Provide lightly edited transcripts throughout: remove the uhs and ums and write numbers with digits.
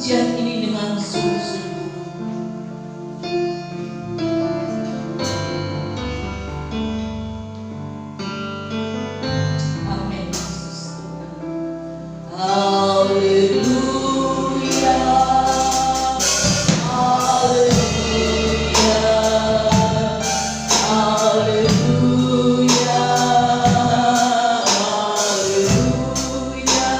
pujian ini dengan sungguh-sungguh. Amin, Yesus Tuhan. Haleluya, haleluya, haleluya, haleluya, haleluya.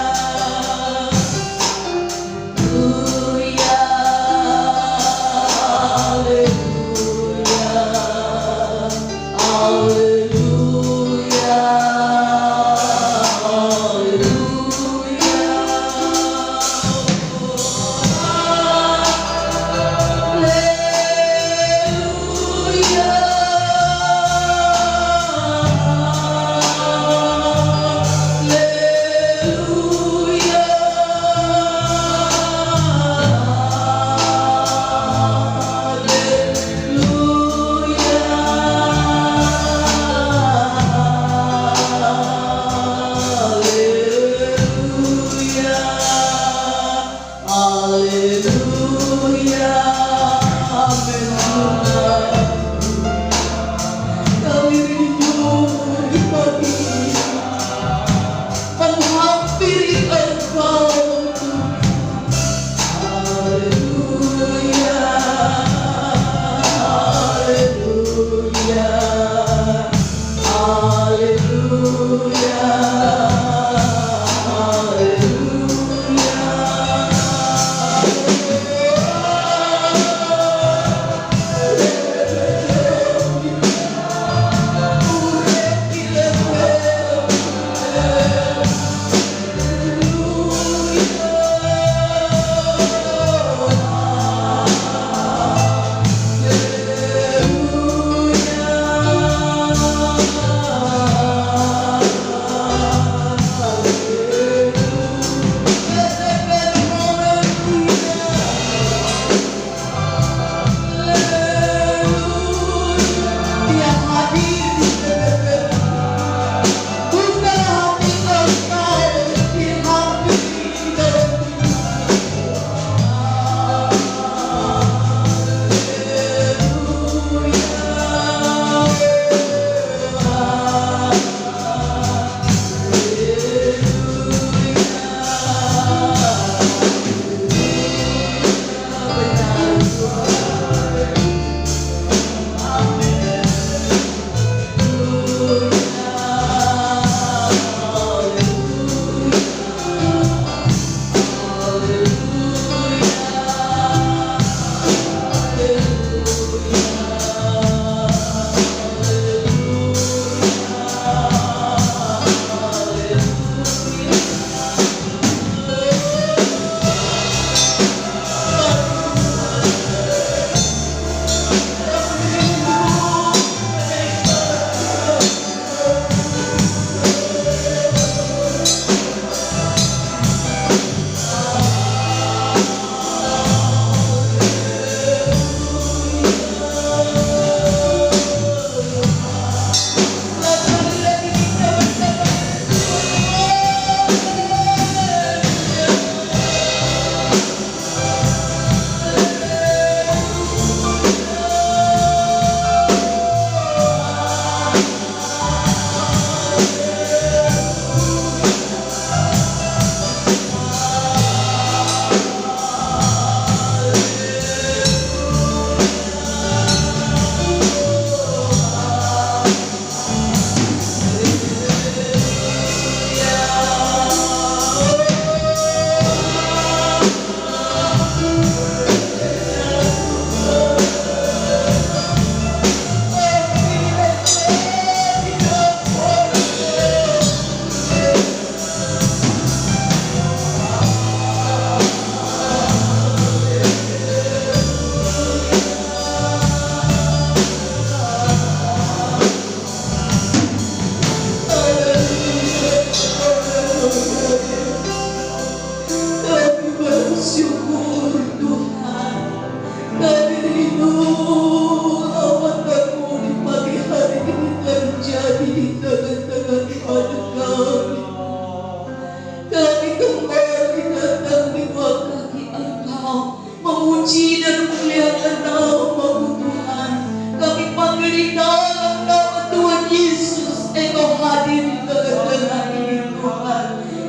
puji dan muliakan nama-Mu Tuhan. Kami panggil di dalam nama Tuhan Yesus, Engkau hadir di tengah-tengah ini Tuhan.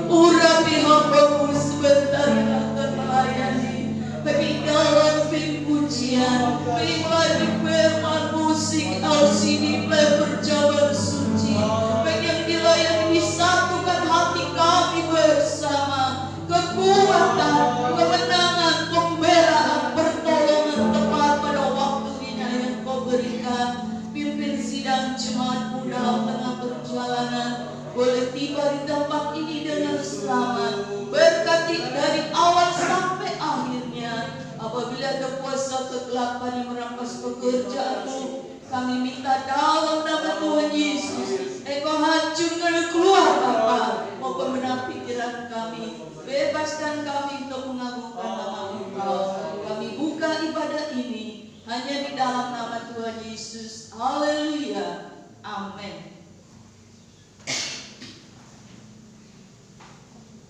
Urapi hamba-Mu sebentar yang akan melayani. Bagi dalam film pujian, bagi melalui firman musik, LCD play perjamuan suci. Bagi yang dilayani disatukan hati kami bersama. Kekuatan, kemenangan, pembelaan, pertolongan tepat pada waktunya yang Kau berikan. Pimpin sidang jemaat dalam tengah perjalanan, boleh tiba di tempat ini dengan selamat. Berkati dari awal sampai akhirnya. Apabila ada kuasa kegelapan yang merampas pekerjaan-Mu, kami minta dalam nama Tuhan Yesus, Engkau hancurkan keluar Bapa, maupun benar pikiran kami. Bebaskan kami untuk mengagungkan nama Engkau. Kami buka ibadah ini hanya di dalam nama Tuhan Yesus. Haleluya. Amin.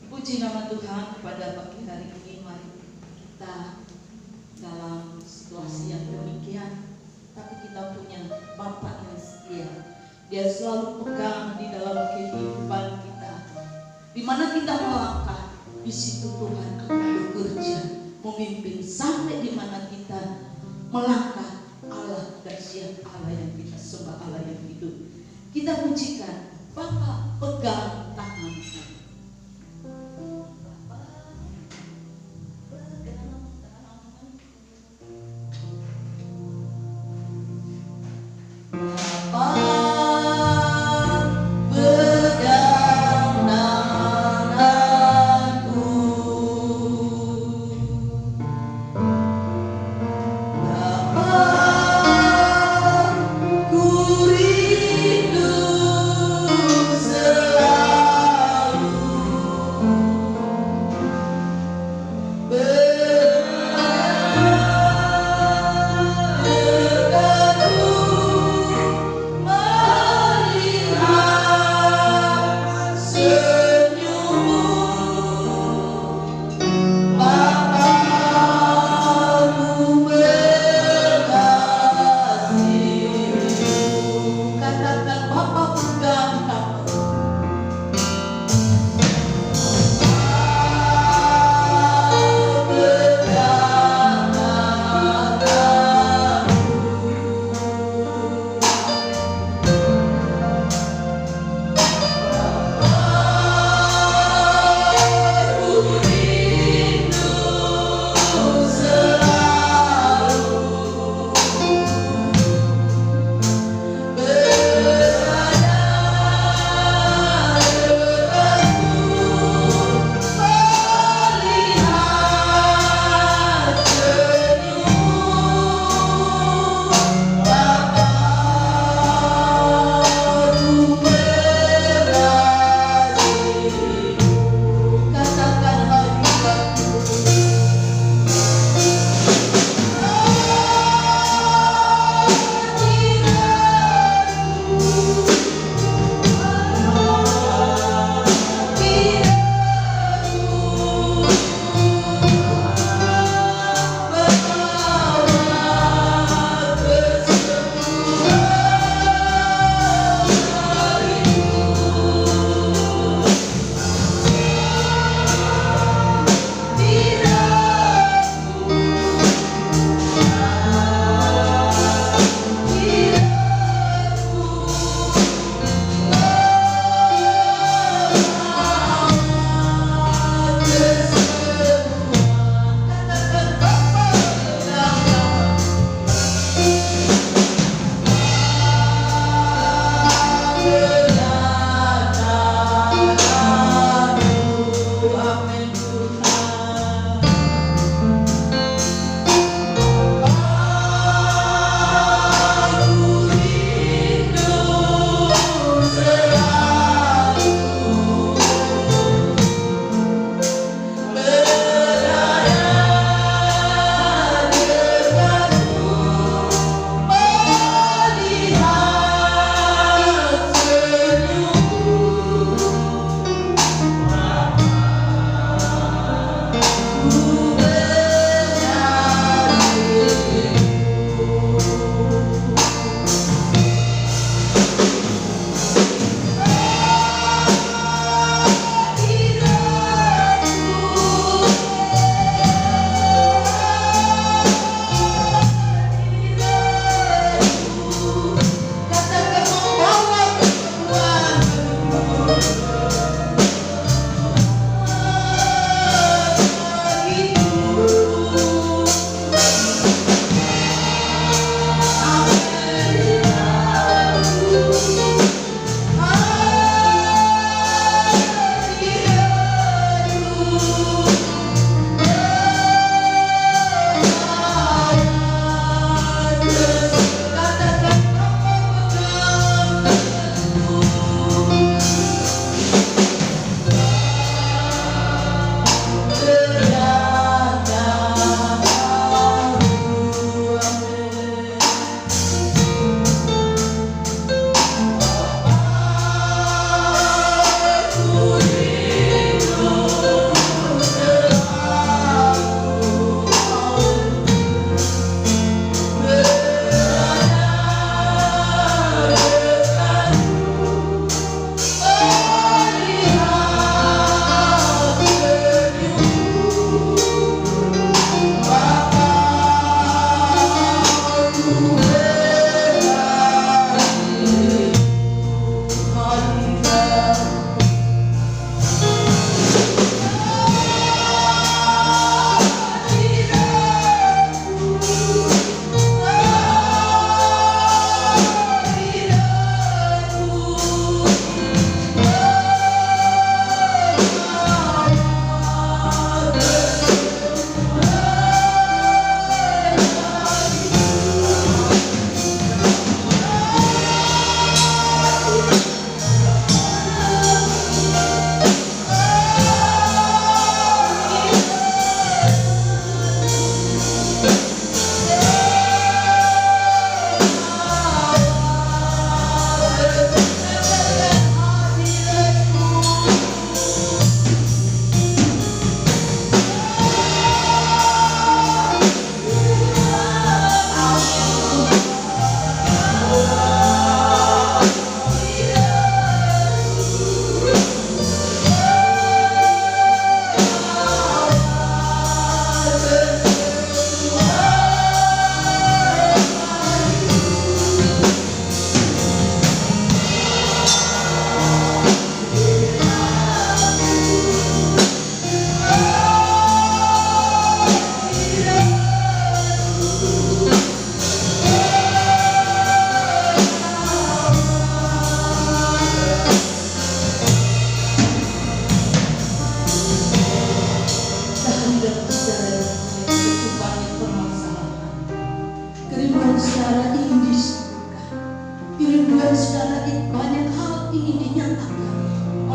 Puji nama Tuhan. Pada pagi hari ini mari kita dalam situasi yang demikian, tapi kita punya Bapa yang setia. Dia selalu pegang di dalam kehidupan kita. Di mana kita melangkah, di situ Tuhan akan bekerja, memimpin sampai di mana kita melangkah. Allah dahsyat, Allah yang kita sembah, Allah yang hidup. Kita pujikan, Bapa pegang tangan kami. Ku rindu selalu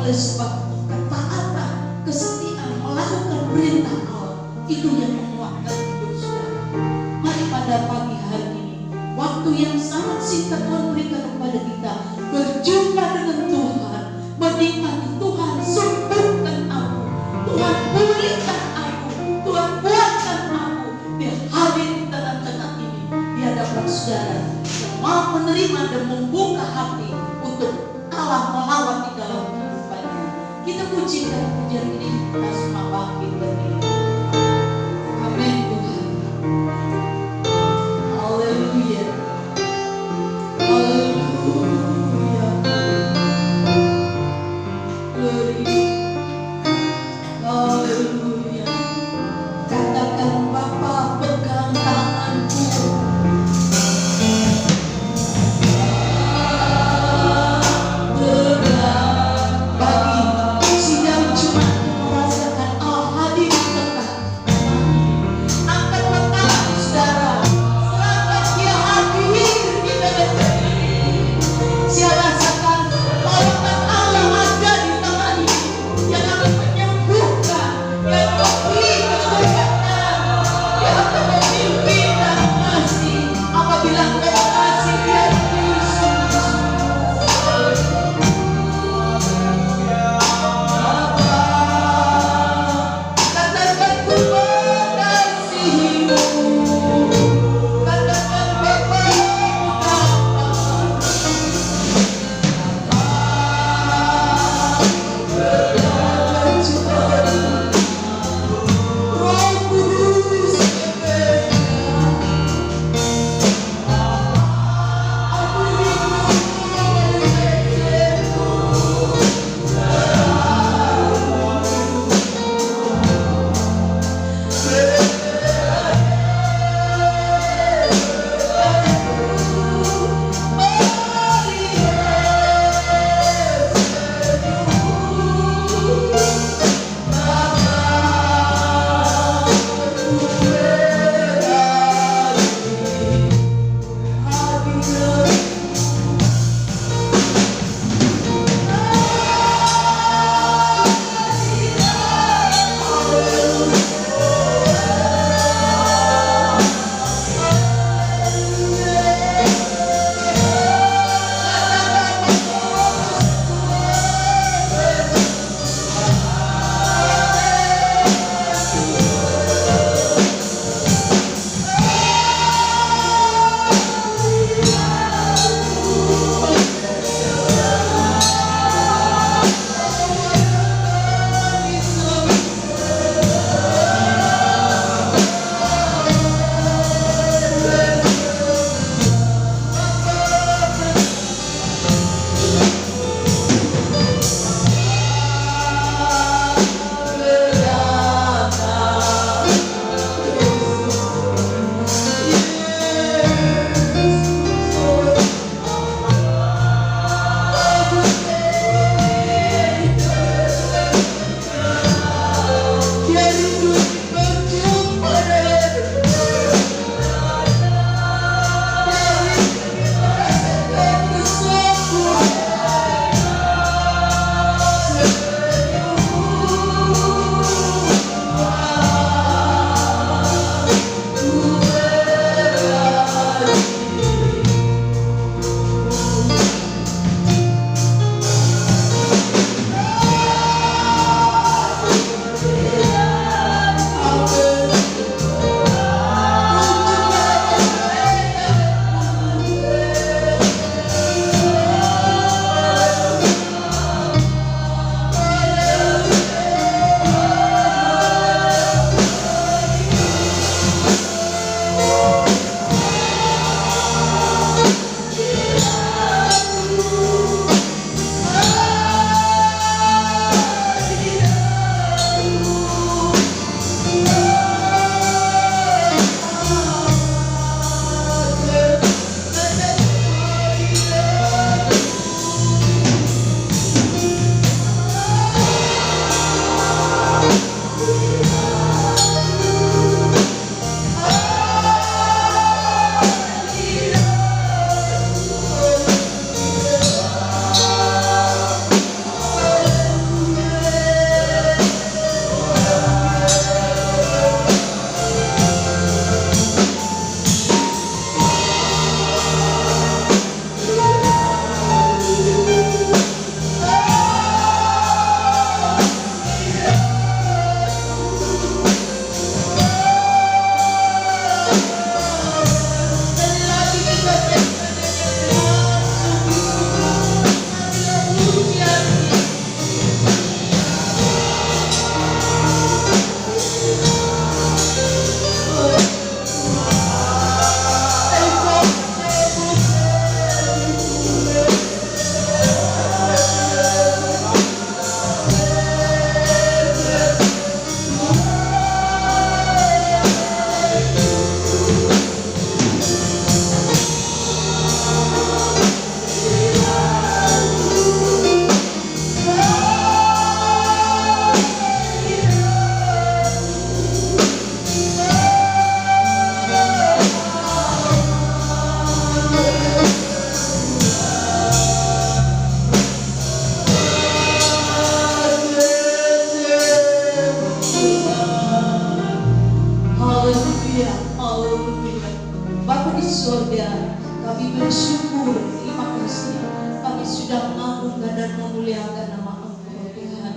oleh sebab ketaatan, kesetiaan melakukan perintah Allah, itu yang menguatkan hidup saudara. Mari pada pagi hari ini, waktu yang sangat singkat Tuhan berikan kepada kita, berjumpa dengan Tuhan, menikmati Tuhan, sembuhkan aku, Tuhan pulihkan aku, Tuhan buatkan aku. Dia hadir di tengah-tengah ini di hadapan saudara yang mau menerima dan membuka hati untuk Allah melawat di dalam kehidupannya. Kita pujikan pujian ini, kita semua bangkit berdiri. Amin Tuhan. Haleluya. Haleluya. Glory. Haleluya. Katakan Bapa, pegang tanganku. Bagi sidang Jumat merasakan Allah hadir di tengah. Angkat tangan saudara, serahkan Dia hadir di tengah ini. Saya rasakan malaikat Allah ada di tengah ini, yang akan menyembuhkan, yang memberi kekuatan, Haleluya, haleluya. Bapa di surga, kami bersyukur, terima kasih. Kami sudah mengagungkan dan memuliakan nama Engkau Tuhan.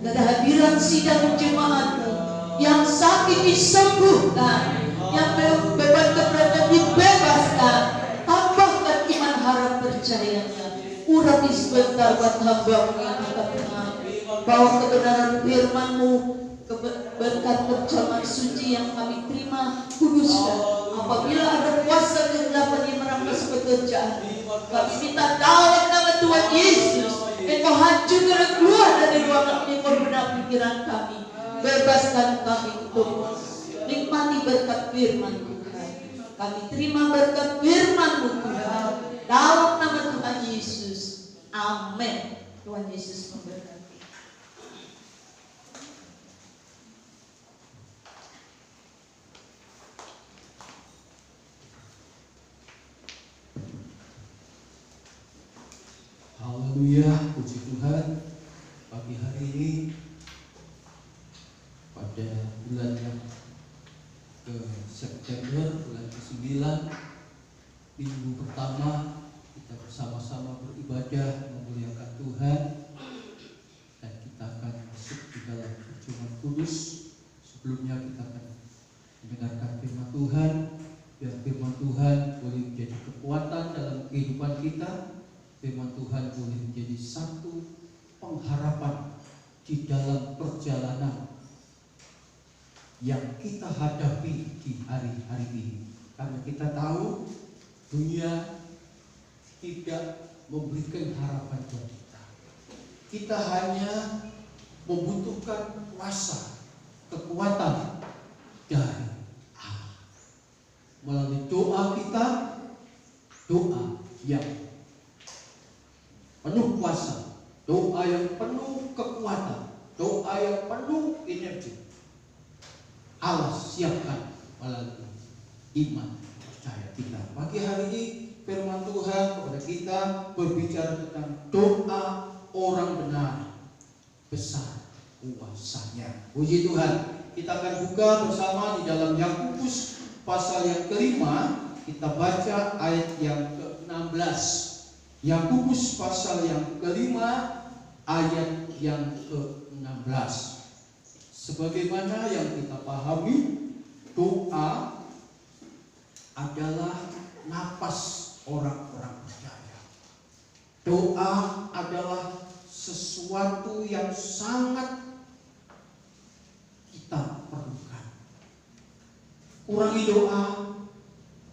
Dan hadiran sidang jemaat-Mu yang sakit disembuhkan, yang beban keberatan dibebaskan. Tambahkan iman harap percayanya. Urapi sebentar buat hamba-Mu yang tengah. Bawa kebenaran firman-Mu, berkat perjamuan suci yang kami terima, kuduskan. Apabila ada kuasa kegelapan yang merampas pekerjaan, kami minta dalam nama Tuhan Yesus, Engkau hancurkan keluar dari ruangan ini, benar pikiran kami. Bebaskan kami untuk nikmati berkat firman Tuhan. Kami terima berkat firman-Mu Tuhan, dalam nama Tuhan Yesus. Amin. Tuhan Yesus memberkati. Haleluya, puji Tuhan. Pagi hari ini pada bulan yang ke September, bulan ke-9, minggu pertama, kita bersama-sama beribadah memuliakan Tuhan, dan kita akan masuk di dalam perjamuan kudus. Sebelumnya kita akan mendengarkan firman Tuhan, biar firman Tuhan boleh menjadi kekuatan dalam kehidupan kita. Firman Tuhan boleh menjadi satu pengharapan di dalam perjalanan yang kita hadapi di hari-hari ini. Karena kita tahu dunia tidak memberikan harapan buat kita. Kita hanya membutuhkan kuasa, kekuatan dari Allah. Melalui doa kita, doa yang penuh kuasa, doa yang penuh kekuatan, doa yang penuh energi, Allah siapkan melalui iman percaya kita. Pagi hari ini firman Tuhan kepada kita berbicara tentang doa orang benar, besar kuasanya. Puji Tuhan. Kita akan buka bersama di dalam Yakobus pasal yang kelima. Kita baca ayat yang ke-16. Yakobus pasal yang kelima ayat yang ke-16. Sebagaimana yang kita pahami, doa adalah napas orang-orang percaya. Doa adalah sesuatu yang sangat kita perlukan. Kurangi doa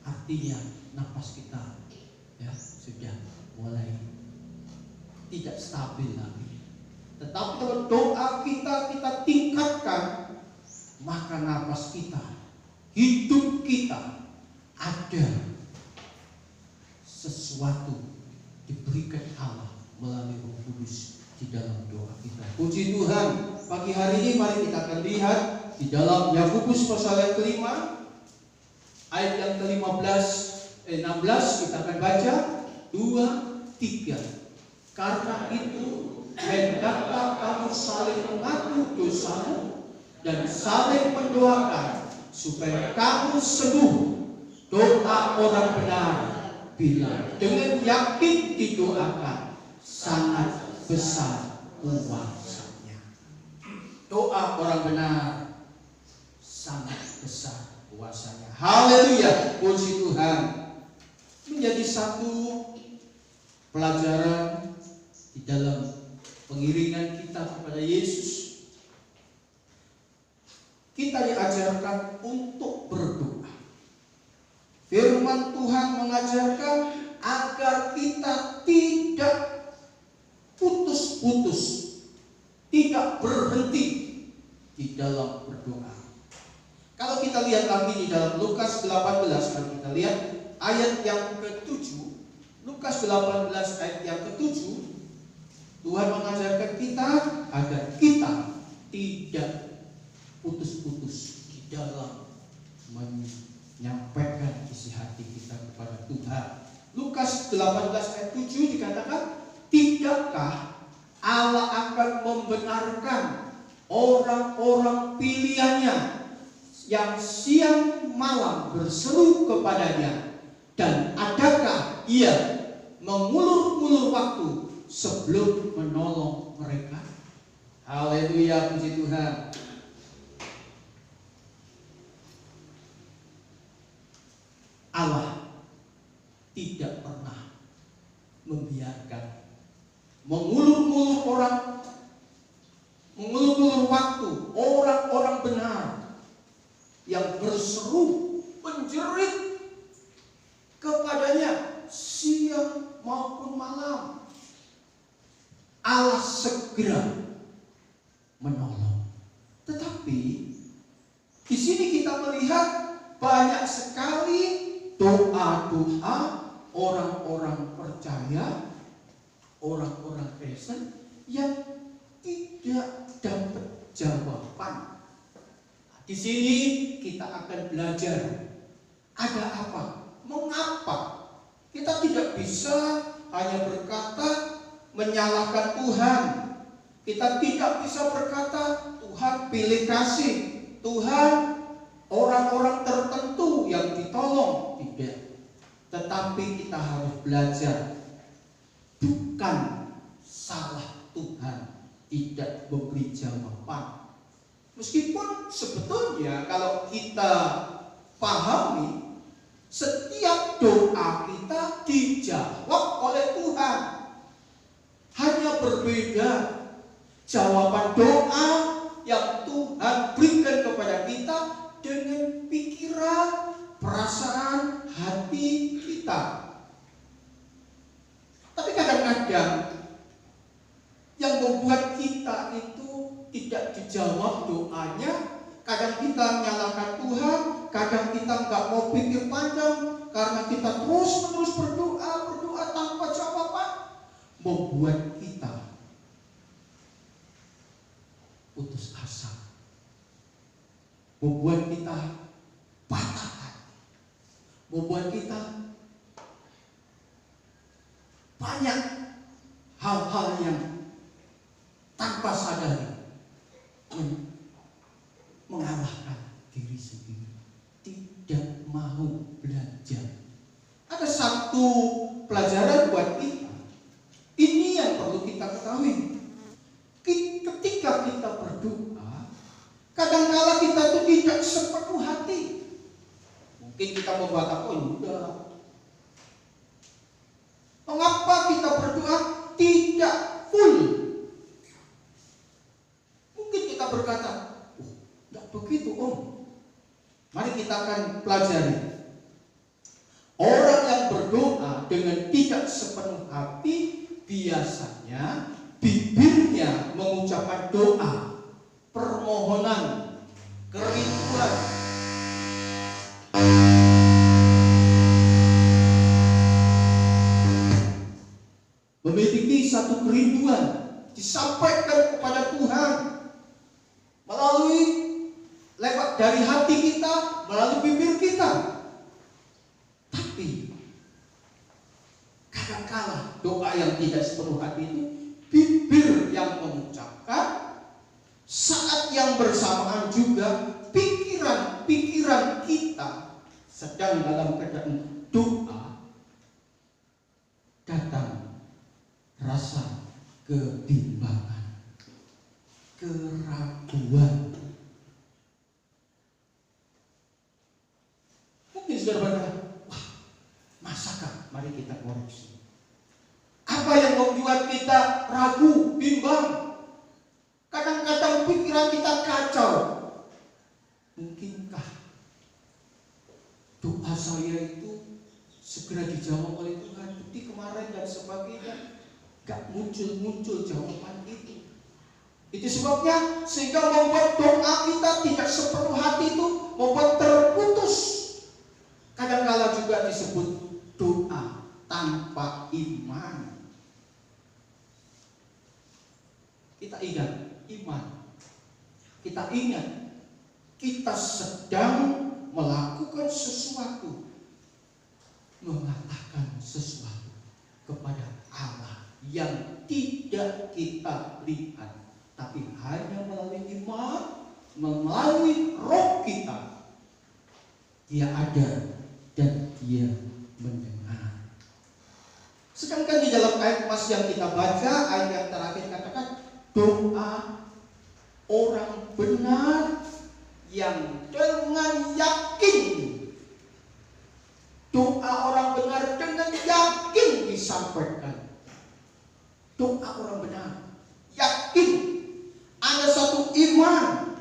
artinya napas kita sudah mulai tidak stabil lagi. Tetapi kalau doa kita tingkatkan, maka napas kita, hidup kita ada sesuatu diberikan Allah melalui Roh Kudus di dalam doa kita. Puji Tuhan. Pagi hari ini mari kita akan lihat di dalam Yakobus pasal yang kelima ayat yang ke-16 kita akan baca 2, 3. Karena itu hendaklah kamu saling mengaku dosamu dan saling mendoakan supaya kamu sembuh. Doa orang benar bila dengan yakin didoakan sangat besar kuasanya. Doa orang benar sangat besar kuasanya. Haleluya, puji Tuhan. Menjadi satu pelajaran di dalam pengiringan kita kepada Yesus. Kita diajarkan untuk berdoa. Firman Tuhan mengajarkan agar kita tidak putus-putus, tidak berhenti di dalam berdoa. Kalau kita lihat lagi di dalam Lukas 18, kalau kita lihat ayat yang ke-7, Lukas 18 ayat yang ke-7, Tuhan mengajarkan kita agar kita tidak putus-putus di dalam menyampaikan isi hati kita kepada Tuhan. Lukas 18 ayat 7 dikatakan, tidakkah Allah akan membenarkan orang-orang pilihannya yang siang malam berseru kepadanya, dan adakah ia mengulur-ulur waktu sebelum menolong mereka? Haleluya, puji Tuhan. Allah tidak pernah membiarkan mengulur-ulur waktu orang-orang benar yang berseru menjerit kepadanya siang maupun malam. Allah segera menolong. Tetapi di sini kita melihat banyak sekali doa-doa orang-orang percaya, orang-orang Kristen yang tidak dapat jawaban. Di sini kita akan belajar ada apa, mengapa kita tidak bisa hanya berkata menyalahkan Tuhan. Kita tidak bisa berkata Tuhan pilih kasih, Tuhan orang-orang tertentu yang ditolong. Tidak. Tetapi kita harus belajar, bukan salah Tuhan tidak memberi jawaban. Meskipun sebetulnya kalau kita pahami, setiap doa kita dijawab oleh Tuhan. Hanya berbeda jawaban doa yang Tuhan berikan kepada kita dengan pikiran, perasaan, hati kita. Tapi kadang-kadang yang membuat kita itu tidak dijawab doanya, kadang kita menyalahkan Tuhan, kadang kita nggak mau pikir panjang karena kita terus-menerus berdoa tanpa jawaban, membuat kita putus asa, membuat kita patah hati, membuat kita banyak hal-hal yang tanpa sadari mengalahkan diri sendiri, tidak mau belajar. Ada satu pelajaran buat kita, ini yang perlu kita ketahui. Ketika kita berdoa, kadang-kala kita itu tidak sepenuh hati. Mungkin kita membaca, oh udah. Mengapa kita berdoa tidak full? Mungkin kita berkata, tidak begitu om. Mari kita akan pelajari. Orang yang berdoa dengan tidak sepenuh hati, biasanya bibirnya mengucapkan doa, permohonan, kerinduan. Memiliki satu kerinduan disampaikan kepada Tuhan melalui lewat dari hati kita, melalui bibir kita. Tapi kadang-kala doa yang tidak sepenuh hati itu bibir yang mengucapkan, saat yang bersamaan juga pikiran kita sedang dalam keadaan doa, datang rasa kebimbangan, keraguan. Mungkin saudara berkata, wah, masakah? Mari kita koreksi. Apa yang membuat kita ragu, bimbang? Kadang-kadang pikiran kita kacau. Mungkinkah doa saya itu segera dijawab oleh Tuhan? Bukti kemarin dan sebagainya gak muncul jawaban itu. Itu sebabnya sehingga membuat doa kita tidak sepenuh hati itu membuat terputus. Kadang-kala juga disebut doa tanpa iman. Kita ingat iman. Kita ingat kita sedang melakukan sesuatu, mengatakan sesuatu kepada Allah yang tidak kita lihat, tapi hanya melalui iman, melalui roh kita. Dia ada dan Dia mendengar. Sedangkan di dalam ayat mas yang kita baca, ayat yang terakhir katakan doa orang benar yang dengan yakin. Doa orang benar dengan yakin disampaikan. Doa orang benar yakin. Ada satu iman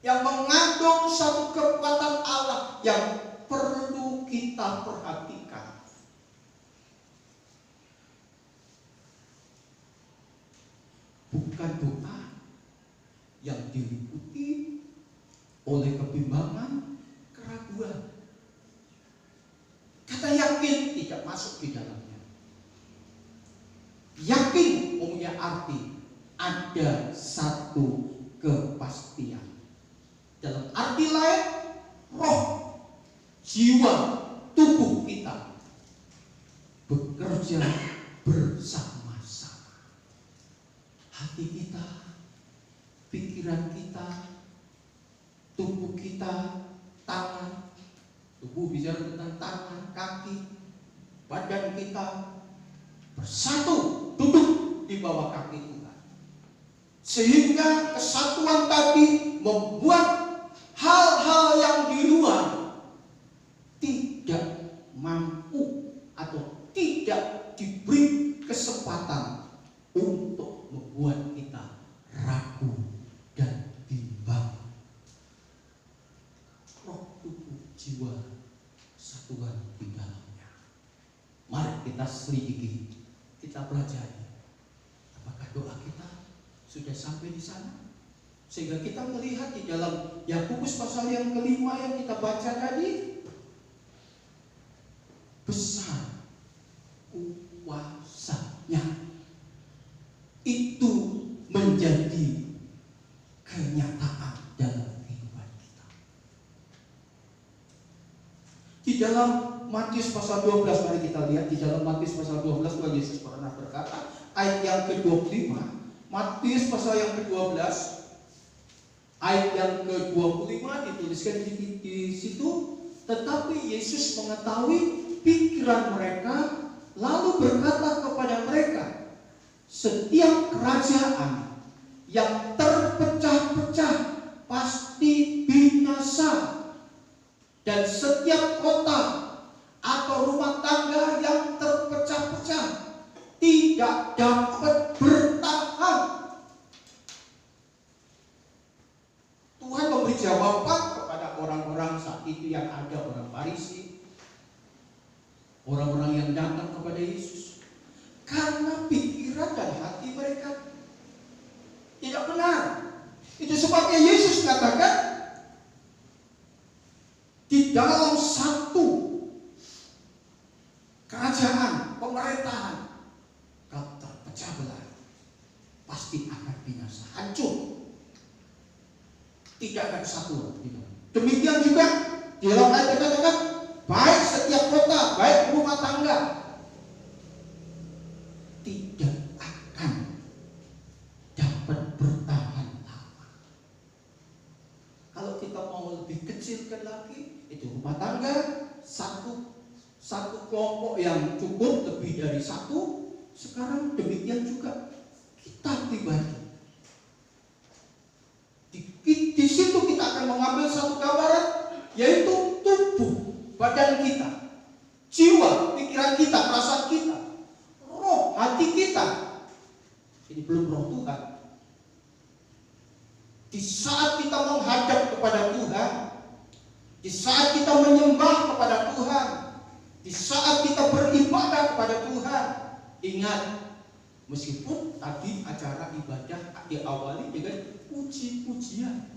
yang mengandung satu kekuatan Allah yang perlu kita perhatikan. Bukan doa yang diliputi oleh kebimbangan, keraguan. Kata yakin tidak masuk di dalamnya. Yakin punya arti ada satu kepastian. Dalam arti lain, roh, jiwa, tubuh kita bekerja bersama-sama. Hati kita, pikiran kita, tubuh kita, tangan, tubuh bicara tentang tangan, kaki, badan kita bersatu duduk di bawah kaki Tuhan. Sehingga kesatuan tadi membuat hal-hal yang di luar tidak mampu atau tidak diberi kesempatan untuk membuat kita ragu dan bimbang. Roh, tubuh, jiwa, satuan di dalamnya. Mari kita selidiki, kita pelajari. Apakah doa kita sudah sampai di sana? Sehingga kita melihat di dalam Yakobus pasal yang kelima yang kita baca tadi, besar kuasanya. Itu menjadi kenyataan dalam kehidupan kita. Di dalam Matius pasal 12, mari kita lihat di dalam Matius pasal 12 Tuhan Yesus pernah berkata, ayat yang ke-25, Matius pasal yang ke-12 ayat yang ke-25 dituliskan di situ, tetapi Yesus mengetahui pikiran mereka lalu berkata kepada mereka, setiap kerajaan yang terpecah-pecah pasti binasa, dan setiap kota atau rumah tangga yang terpecah-pecah tidak dapat bertahan. Tuhan memberi jawaban kepada orang-orang saat itu yang ada, orang Farisi, orang-orang yang datang kepada Yesus, karena pikiran dan hati mereka tidak benar. Itu sebabnya Yesus katakan, di dalam satu kerajaan, pemerintahan, kalau terpecah belah, pasti akan binasa, hancur. Tidak ada kesatuan. Demikian juga di dalam ayat dikatakan, baik setiap kota, baik rumah tangga, tidak akan dapat bertahan lama. Kalau kita mau lebih kecilkan lagi, itu rumah tangga satu kelompok yang cukup lebih dari satu. Sekarang demikian juga kita pribadi. Di situ kita akan mengambil satu gambaran, yaitu tubuh, badan kita, jiwa, pikiran kita, perasaan kita, roh, hati kita. Ini belum roh Tuhan. Di saat kita menghadap kepada Tuhan, di saat kita menyembah kepada Tuhan, di saat kita beribadah kepada Tuhan, ingat, meskipun tadi acara ibadah diawali dengan puji-pujian,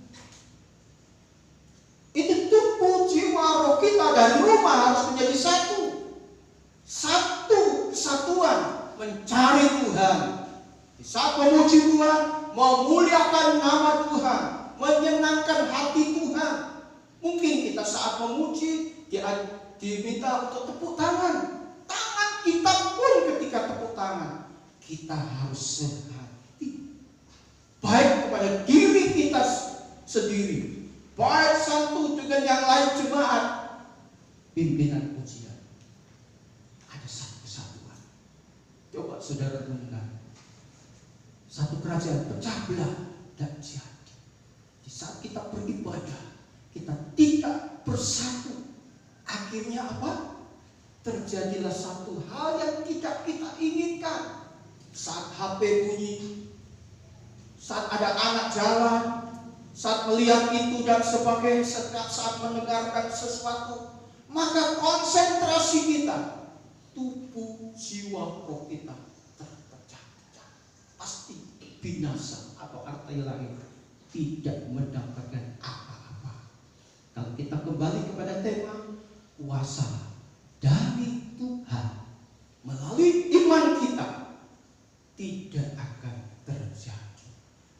itu tubuh, jiwa, roh kita dan rumah harus menjadi satu. Satu kesatuan mencari Tuhan. Di saat memuji Tuhan, memuliakan nama Tuhan, menyenangkan hati Tuhan. Mungkin kita saat memuji diminta untuk tepuk tangan. Tangan kita pun ketika tepuk tangan, kita harus sehati. Baik kepada diri kita sendiri baik satu dengan yang lain jemaat, pimpinan pujian. Ada satu kesatuan. Coba saudara renungkan. Satu kerajaan pecah belah dan jadi. Di saat kita beribadah, kita tidak bersatu. Akhirnya apa? Terjadilah satu hal yang tidak kita inginkan. Saat HP bunyi, saat ada anak jalan, saat melihat itu dan sebagainya, saat mendengarkan sesuatu, maka konsentrasi kita, tubuh, jiwa, roh kita terpecah-pecah. Pasti binasa atau arti lain tidak mendapatkan apa-apa. Kalau kita kembali kepada tema kuasa dari Tuhan melalui iman kita, tidak akan terjadi.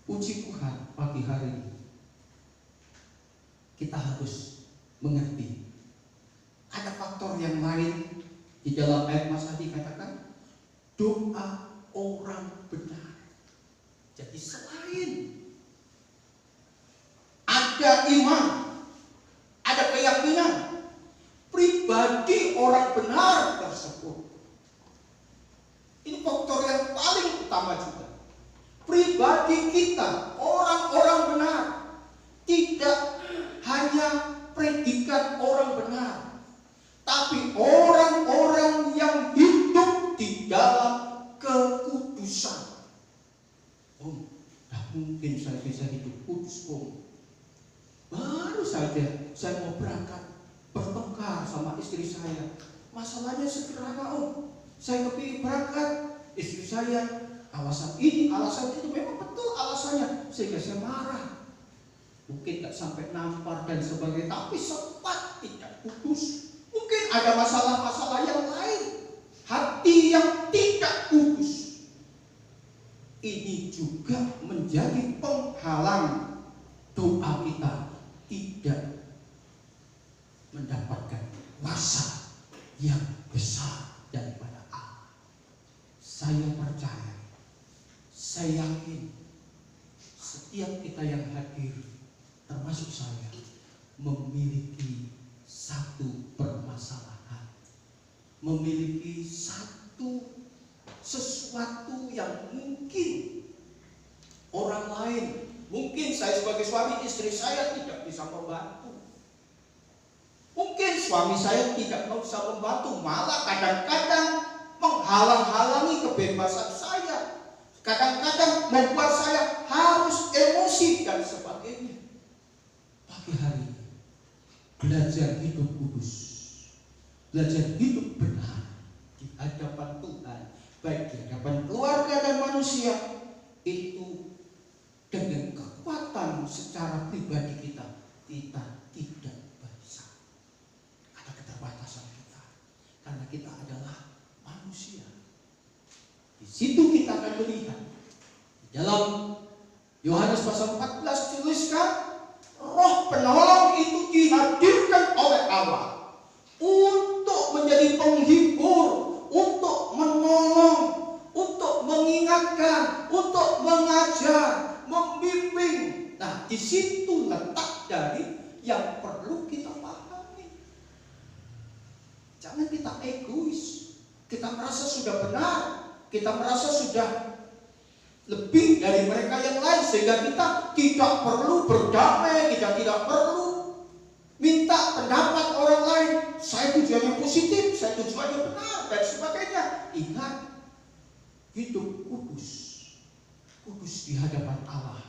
Puji Tuhan, pagi hari ini kita harus mengerti ada faktor yang lain. Di dalam ayat Mas Adi katakan doa orang benar. Jadi selain ada iman, ada keyakinan pribadi orang benar tersebut, ini faktor yang paling utama juga. Pribadi kita, orang-orang benar, tidak hanya predikat orang benar, tapi orang-orang yang hidup di dalam kekudusan. Om, tak mungkin saya bisa hidup kudus, Om. Baru saja saya mau berangkat bertengkar sama istri saya. Masalahnya sederhana, Om. Saya kepingin berangkat, istri saya alasan ini, alasan itu, memang betul alasannya, sehingga saya marah. Mungkin gak sampai nampar dan sebagainya, tapi sempat tidak kudus. Mungkin ada masalah-masalah yang lain, hati yang tidak kudus. Ini juga menjadi penghalang doa kita tidak mendapatkan kuasa yang besar daripada Allah. Saya percaya, saya yakin setiap kita yang hadir, termasuk saya, memiliki satu permasalahan, memiliki satu sesuatu yang mungkin orang lain, mungkin saya sebagai suami, istri saya tidak bisa membantu. Mungkin suami saya tidak bisa membantu, malah kadang-kadang menghalang-halangi kebebasan saya. Kadang-kadang membuat saya harus emosi dan sebagainya. Pagi hari ini, belajar hidup kudus, belajar hidup benar di hadapan Tuhan, baik di hadapan keluarga dan manusia, itu dengan kekuatan secara pribadi kita tidak bisa. Ada keterbatasan kita, karena kita adalah manusia. Di situ kita akan melihat di dalam Yohanes pasal 14 tuliskan, Roh penolong itu dihadirkan oleh Allah untuk menjadi penghibur, untuk menolong, untuk mengingatkan, untuk mengajar, membimbing. Nah, di situ letak dari yang perlu kita pahami. Jangan kita egois, kita merasa sudah benar, kita merasa sudah lebih dari mereka yang lain, sehingga kita tidak perlu berdamai, kita tidak perlu minta pendapat orang lain. Saya tujuannya positif, saya tujuannya benar dan sebagainya. Ingat, hidup kudus, kudus di hadapan Allah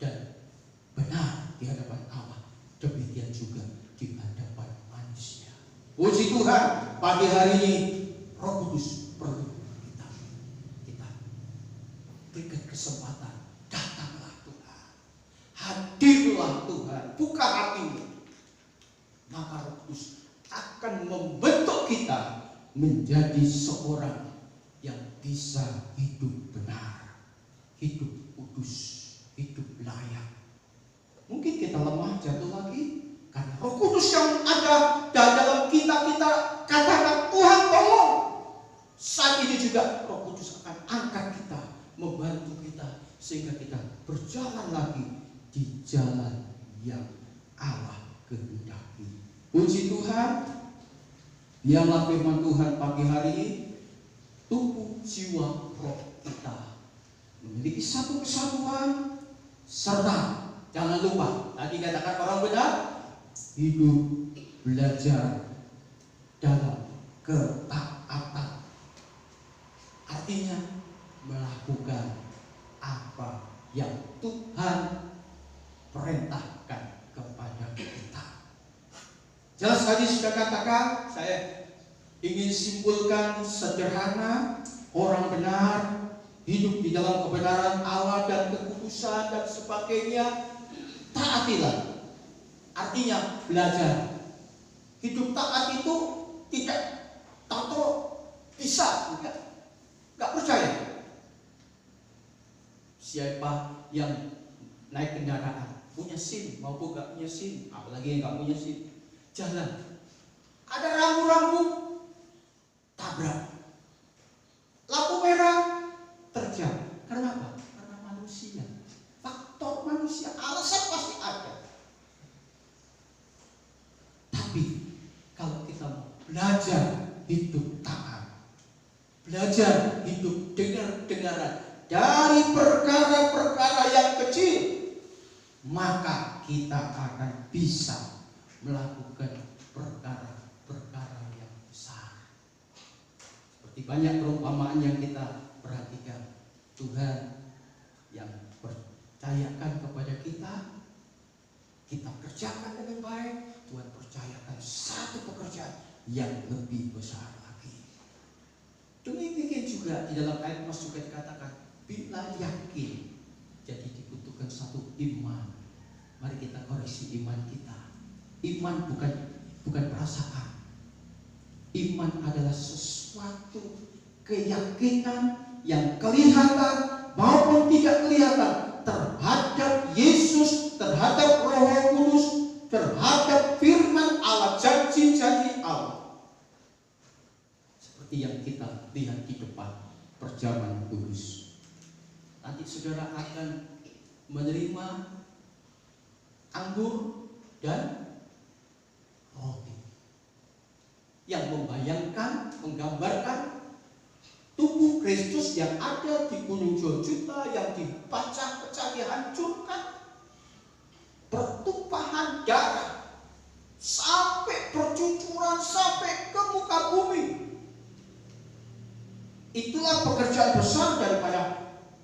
dan benar di hadapan Allah. Demikian juga di hadapan manusia. Puji Tuhan, pagi hari ini Roh Kudus perlu kita berikan kesempatan. Datanglah Tuhan, hadirlah Tuhan, buka hatimu, maka Roh Kudus akan membentuk kita menjadi seorang yang bisa hidup benar, hidup kudus, hidup layak. Mungkin kita lemah, jatuh lagi, karena Roh Kudus yang ada dalam kita katakan, Tuhan tolong. Saat ini juga Roh Kudus akan angkat kita, membantu kita, sehingga kita berjalan lagi di jalan yang Allah kehendaki. Puji Tuhan, biarlah firman Tuhan pagi hari ini tubuh, jiwa, roh kita memiliki satu kesatuan, serta jangan lupa tadi katakan orang benar hidup belajar dalam ketaatan, artinya melakukan apa yang Tuhan perintahkan kepada kita. Jelas tadi sudah katakan, saya ingin simpulkan sederhana, orang benar hidup di dalam kebenaran Allah dan kekudusan dan sebagainya. Taatilah, artinya belajar. Hidup taat itu tidak tato bisa, enggak percaya. Siapa yang naik kendaraan punya SIM maupun enggak punya SIM, apalagi yang enggak punya SIM, jalan ada rambu-rambu, tabrak, lampu merah, terjang. Karena apa? Karena manusia. Faktor manusia, alasan pasti ada. Tapi kalau kita mau belajar hidup taat, belajar hidup dengar-dengaran dari perkara-perkara yang kecil, maka kita akan bisa melakukan perkara-perkara yang besar. Seperti banyak perumpamaan yang kita perhatikan, Tuhan yang percayakan kepada kita, kita kerjakan dengan baik. Tuhan percayakan satu pekerjaan yang lebih besar lagi. Demikian juga di dalam ayat Mas juga dikatakan, bila yakin, jadi dibutuhkan satu iman. Mari kita koreksi iman kita. Iman bukan perasaan. Iman adalah sesuatu keyakinan yang kelihatan maupun tidak kelihatan terhadap Yesus, terhadap Roh Kudus, terhadap firman Allah, janji-janji Allah. Seperti yang kita lihat di depan perjamuan kudus. Nanti saudara akan menerima anggur dan roti yang membayangkan, menggambarkan tubuh Kristus yang ada di Gunung Golgota, yang dipecah-pecah, dihancurkan, pertumpahan darah sampai bercucuran sampai ke muka bumi. Itulah pekerjaan besar daripada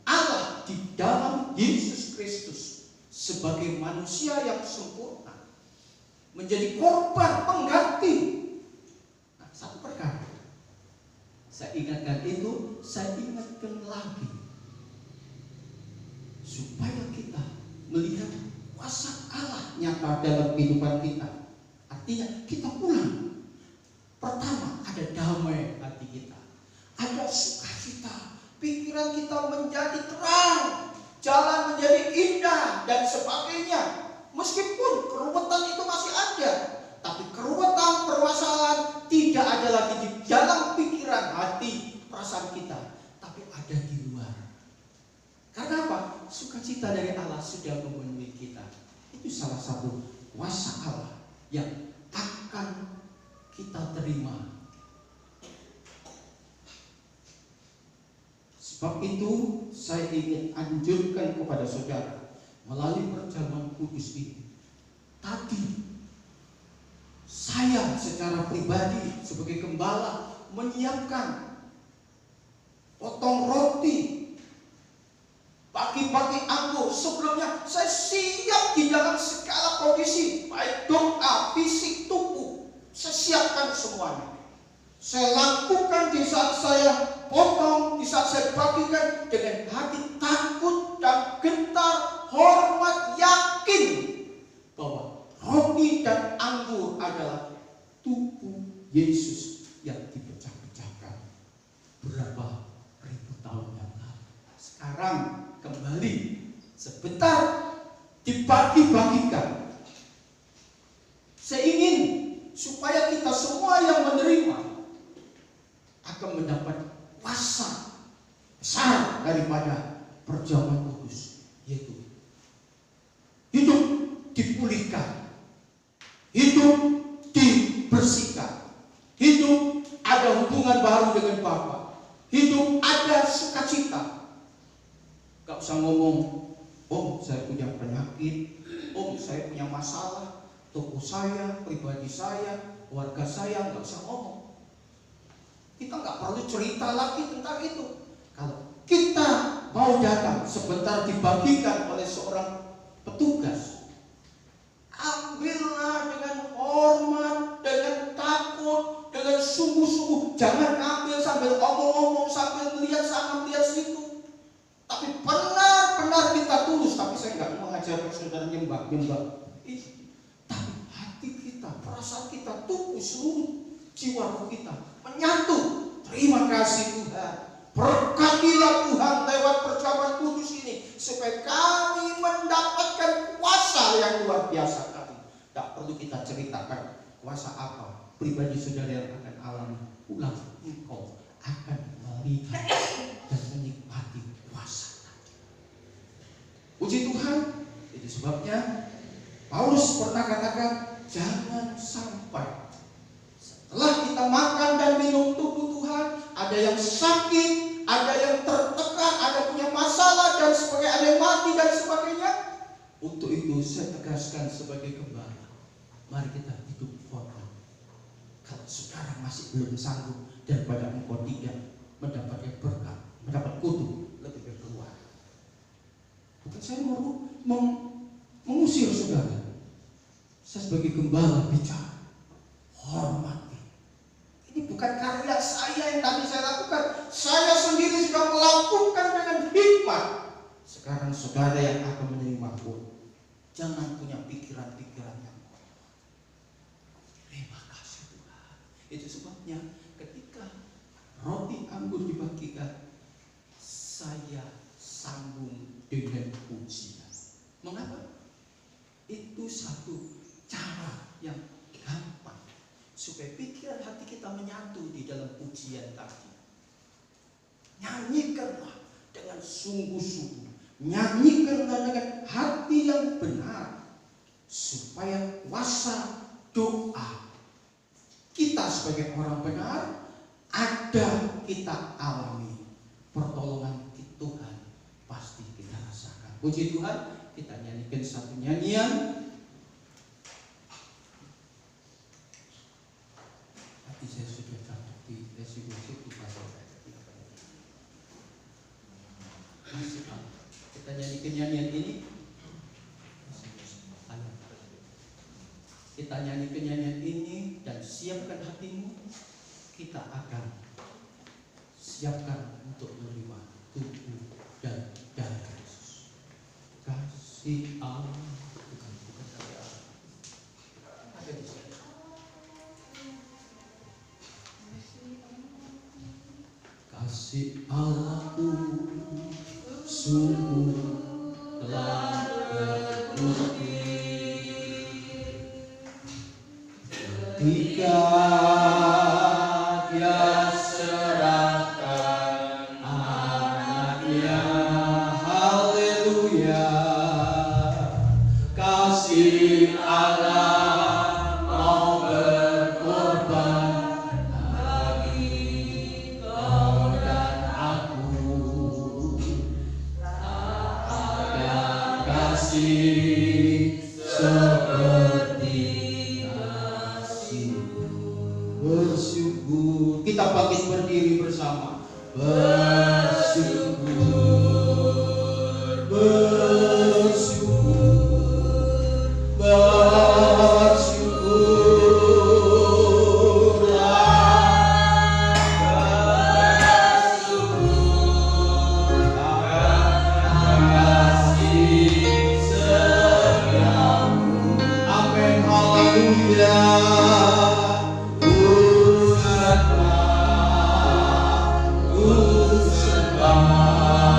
Allah di dalam Yesus Kristus sebagai manusia yang sempurna, menjadi korban pengganti. Nah, satu perkara saya ingatkan itu, saya ingatkan lagi supaya kita melihat kuasa Allah nyata dalam kehidupan kita. Artinya kita pulang, pertama ada damai hati kita, ada sukacita, pikiran kita menjadi terang, jalan menjadi indah dan sebagainya. Meskipun keruwetan itu masih ada, tapi keruwetan, permasalahan tidak ada lagi di dalam pikiran, hati, perasaan kita, tapi ada di luar. Karena apa? Sukacita dari Allah sudah memenuhi kita. Itu salah satu kuasa Allah yang akan kita terima. Sebab itu saya ingin anjurkan kepada saudara melalui perjamuan kudus ini. Tadi saya secara pribadi sebagai gembala menyiapkan potong roti, bagi-bagi anggur. Sebelumnya saya siap di dalam segala kondisi, baik doa, fisik, tubuh. Saya siapkan semuanya. Saya lakukan di saat saya potong, di saat saya bagikan dengan hati takut dan gentar, hormat, yakin bahwa roti dan anggur adalah tubuh Yesus yang dipecah-pecahkan berapa ribu tahun yang lalu. Sekarang kembali sebentar dibagi-bagikan. Saya ingin supaya kita semua yang menerima akan mendapat kuasa besar daripada perjamuan kudus, yaitu hidup dipulihkan, bersikap. Hidup ada hubungan baru dengan Bapa. Hidup ada sukacita. Gak usah ngomong, Om saya punya penyakit, Om saya punya masalah, toko saya, pribadi saya, keluarga saya, gak usah ngomong. Kita gak perlu cerita lagi tentang itu. Kalau kita mau datang sebentar dibagikan oleh seorang petugas, ambillah dengan hormat, dengan takut, dengan sungguh-sungguh. Jangan ambil sambil omong-omong, sambil melihat sana melihat situ. Tapi benar-benar kita tulus. Tapi saya nggak mau ngajar saudara nyembah. Tapi hati kita, perasaan kita, tubuh seluruh jiwa kita menyatu. Terima kasih Tuhan. Berkatilah Tuhan lewat perjamuan kudus ini supaya kami mendapatkan kuasa yang luar biasa tadi. Tak perlu kita ceritakan kuasa apa pribadi saudara yang akan alami. Ulang, engkau akan melihat dan menikmati kuasa tadi. Puji Tuhan. Itu sebabnya Paulus pernah katakan, jangan sampai setelah kita makan dan minum tubuh Tuhan, ada yang sakit, ada yang tertekan, ada punya masalah dan sebagainya, ada yang mati dan sebagainya. Untuk itu saya tegaskan sebagai gembala, mari kita hidup hormat. Kalau saudara masih belum sanggup, daripada engkau tidak mendapatkan berkat, mendapat kutu, lebih baik keluar. Bukan saya mau mengusir saudara. Saya sebagai gembala bicara, hormati. Ini bukan karya saya yang tadi saya lakukan. Saya sendiri sudah melakukan dengan hikmat. Sekarang saudara yang akan menerima pun, jangan punya pikiran-pikiran yang kotor. Terima kasih Tuhan. Itu sebabnya ketika roti anggur dibagikan, saya sambung dengan pujian. Mengapa? Itu satu cara yang gampang supaya pikiran hati kita menyatu di dalam pujian tadi. Nyanyikanlah dengan sungguh-sungguh, nyanyikanlah dengan hati yang benar, supaya kuasa doa kita sebagai orang benar ada kita alami. Pertolongan Tuhan pasti kita rasakan. Puji Tuhan. Kita nyanyikan satu nyanyian. Tapi saya sudah catat di resolusi pasal kita nyanyikan nyanyian ini. Kita nyanyikan nyanyian ini dan siapkan hatimu. Kita akan siapkan untuk menerima tubuh dan darah Yesus. Kasih Allah, bukan dari Allah. Ada di sini. Kasih Allahku sungguh telah terbukti ketika Dia serahkan anaknya. Haleluya. Kasih Allah mau berkorban bagi kau dan aku. Tak ada kasih seperti kasih-Mu. Bersyukur. Kita bangkit berdiri bersama. Bersyukur, bersyukur, bersyukurlah, bersyukur karena kasih setiamu. Amin, haleluya. Ku sembah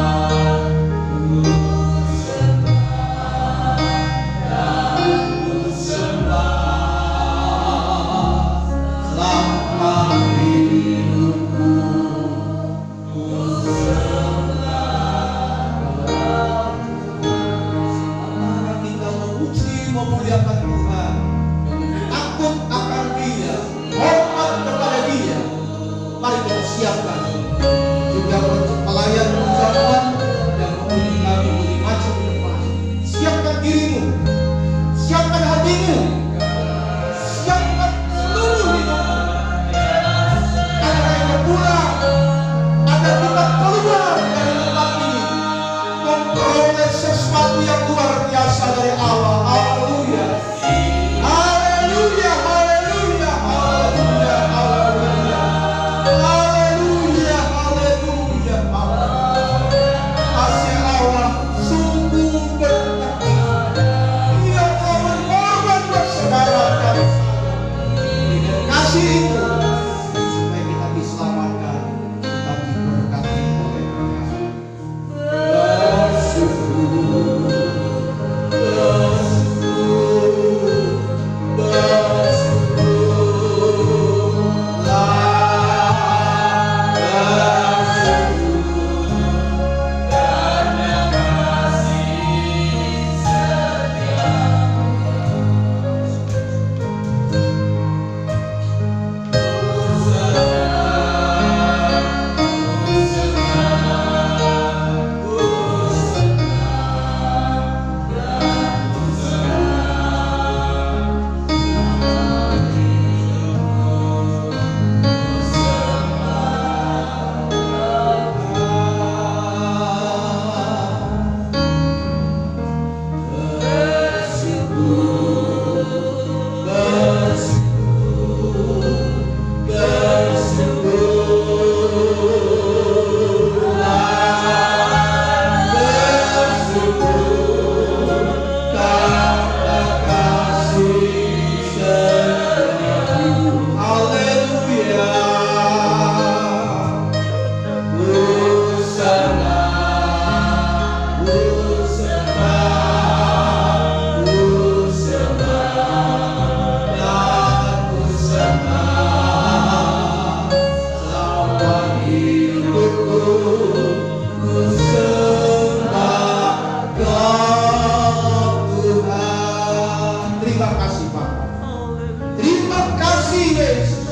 kasih Yesus.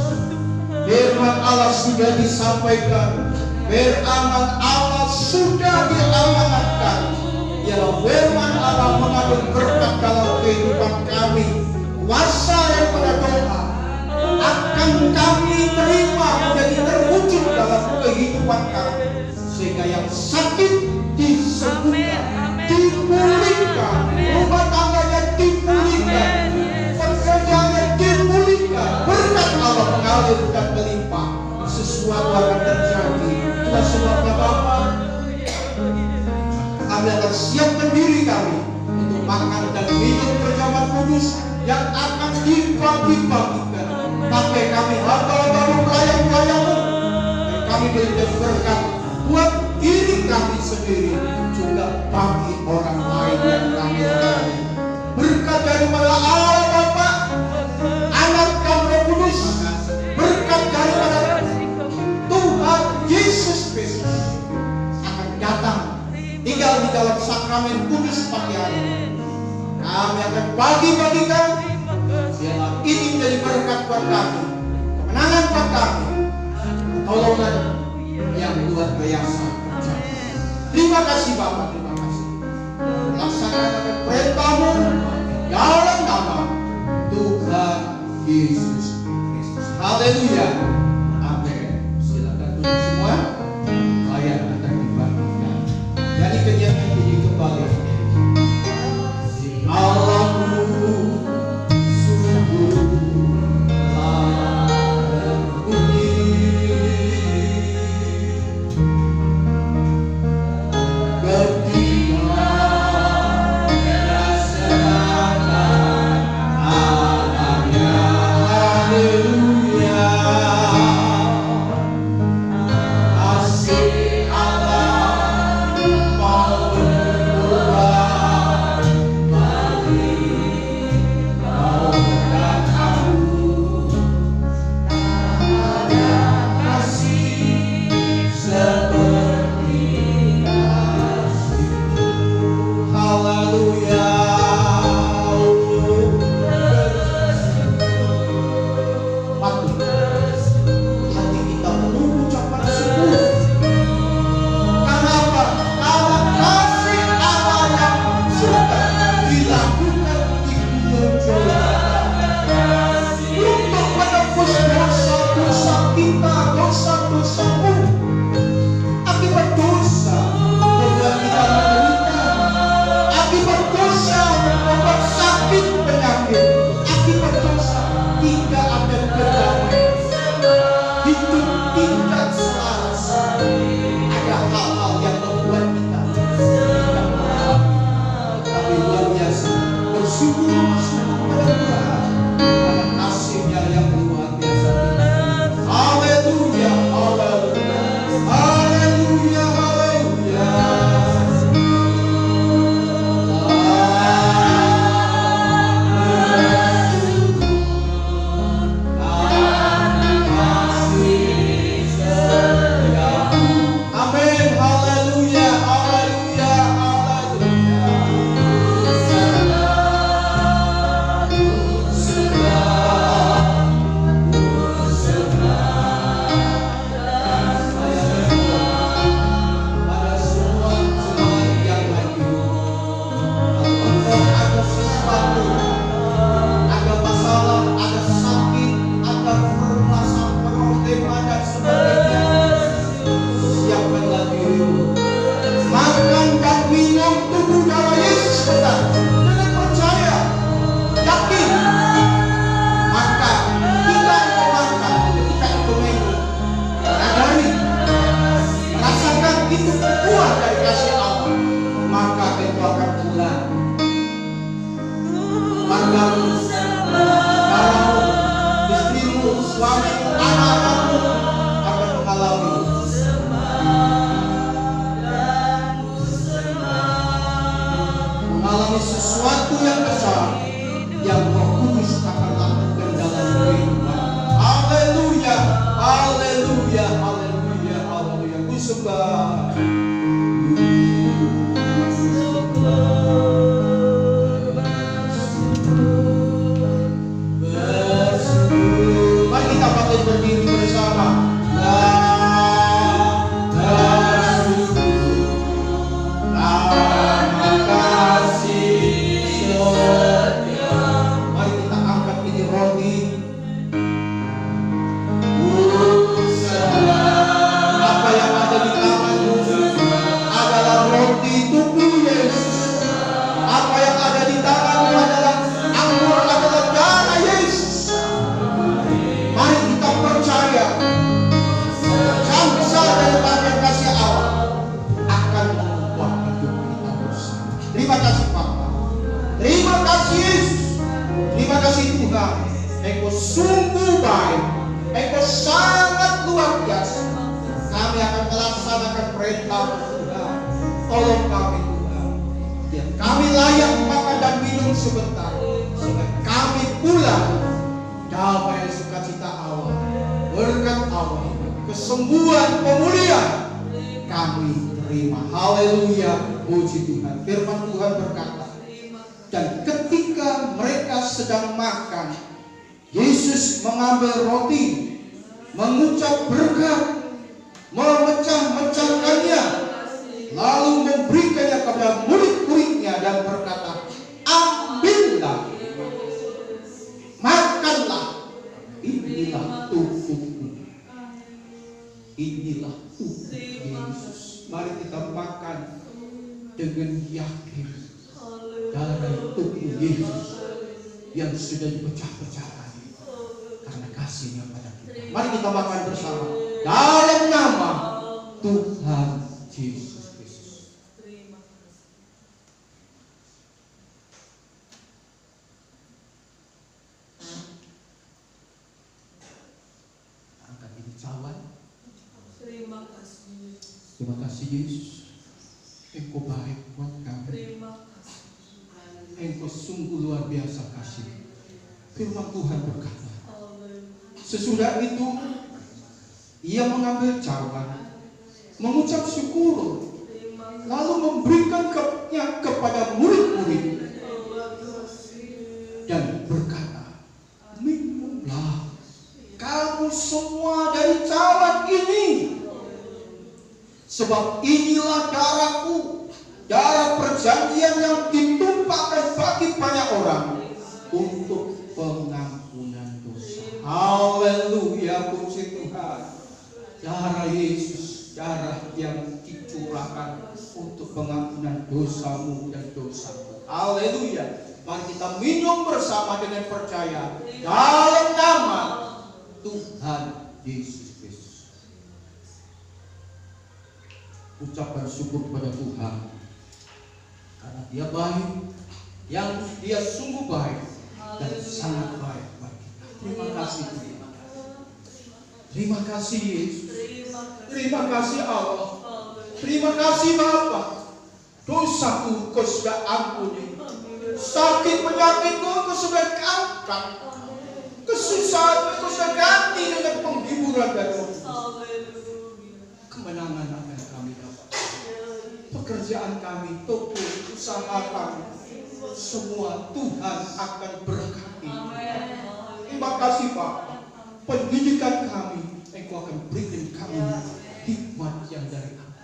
Firman Allah sudah disampaikan, firman Allah sudah diamanatkan. Ialah firman Allah mengandung berkat dalam kehidupan kami. Kuasa daripada doa akan kami terima menjadi terwujud dalam kehidupan kami, sehingga yang sakit disembuhkan, dipulihkan, rumah tangganya dipulihkan, pekerjaannya dipulihkan, berkat Allah mengalir dan melimpah. Sesuatu akan terjadi. Itulah sebabnya Bapa, kami akan siapkan diri kami untuk makan dan minum perjamuan kudus yang akan dibagi-bagikan. Pakai kami hamba-hamba pelayan-pelayan-Mu, dan kami berikan berkat buat diri kami sendiri, juga bagi orang lain yang kami layani. Berkat daripada Allah Bapa, Anak dan Roh Kudus, berkat daripada Tuhan Yesus Kristus akan datang tinggal di dalam sakramen kudus pagi hari. Kami akan bagi-bagikan. Biarlah ini menjadi berkat buat kami, kemenangan buat kami, pertolongan yang luar biasa terjadi. Terima kasih Bapak, terima kasih. Laksanakan perintah-Mu dalam nama Tuhan Yesus Kristus. Haleluya. Amin. Silakan duduk semua. Layan akan dibagikan. Jadi kegiatan ini kembali. Allahmu sesuatu yang besar yang Roh Kudus akan lakukan dalam kehidupan. Haleluya, haleluya, haleluya, haleluya. Ku sembah. Bersyukur. bersama Tuhan. Tolong kami Tuhan, biar kami layak makan dan minum sebentar, sehingga kami pulang damai sukacita Allah, berkat Allah, kesembuhan, pemulihan kami terima. Haleluya, puji Tuhan. Firman Tuhan berkata, dan ketika mereka sedang makan, Yesus mengambil roti, mengucap berkat, memecah-mecahkannya, lalu memberikannya kepada murid-muridnya dan berkata, ambillah, makanlah, inilah tubuhku. Inilah tubuh Yesus. Mari kita makan dengan yakin darah tubuh Yesus yang sudah dipecah-pecahkan karena kasihnya pada kita. Mari kita makan bersama dalam nama Tuhan Yesus Kristus. Angkat ini cawan. Terima kasih Yesus. Engkau baik buat kami. Engkau sungguh luar biasa kasih. Firman Tuhan berkata, sesudah itu ia mengambil cawan, mengucap syukur, lalu memberikannya kepada murid-murid dan berkata, minumlah kamu semua dari cawan ini, sebab inilah darahku, darah perjanjian yang ditumpahkan bagi banyak orang untuk pengampunan dosa. Haleluya, puji Tuhan. Darah Yesus, darah yang dicurahkan untuk pengampunan dosamu dan dosaku. Haleluya. Mari kita minum bersama dengan percaya dalam nama Tuhan Yesus Kristus. Ucapkan syukur kepada Tuhan karena Dia baik, yang Dia sungguh baik dan sangat baik bagi kita. Terima kasih Tuhan. Terima kasih Yesus. Terima kasih Allah. Terima kasih Bapa. Dosaku Kau sudah ampuni. Sakit penyakitku Kau sudah angkat. Kesusahan Kau sudah ganti dengan penghiburan dari kemenangan akan kami dapat. Pekerjaan kami, toko, usaha kami, semua Tuhan akan berkati. Terima kasih Pak. Pendidikan kami, Engkau akan berikan kami hikmat yang dari Allah.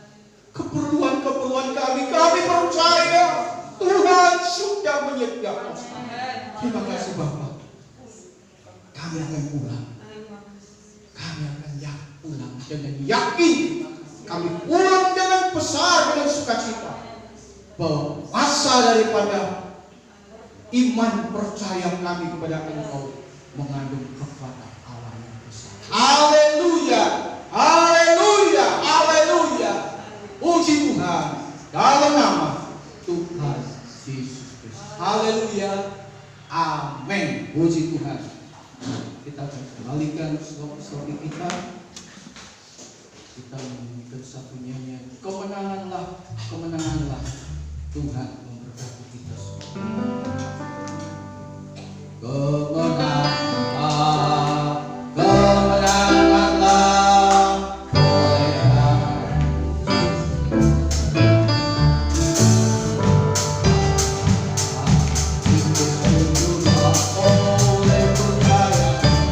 Keperluan-keperluan kami percaya Tuhan sudah menyediakan. Terima kasih Bapak. Kami akan pulang. Kami akan pulang dengan yakin. Kami pulang dengan besar, dengan sukacita, bahwa masa daripada iman percaya kami kepada Engkau mengandung kekuatan Allah yang besar. Haleluya, haleluya, haleluya. Puji Tuhan dalam nama Tuhan Yesus Kristus. Haleluya, amin. Puji Tuhan. Kita akan kembalikan slogan kita. Kita menyanyikan satu nyanyian, kemenanganlah, kemenanganlah, Tuhan memberkati kita semua. Kemenanganlah, kemenanganlah.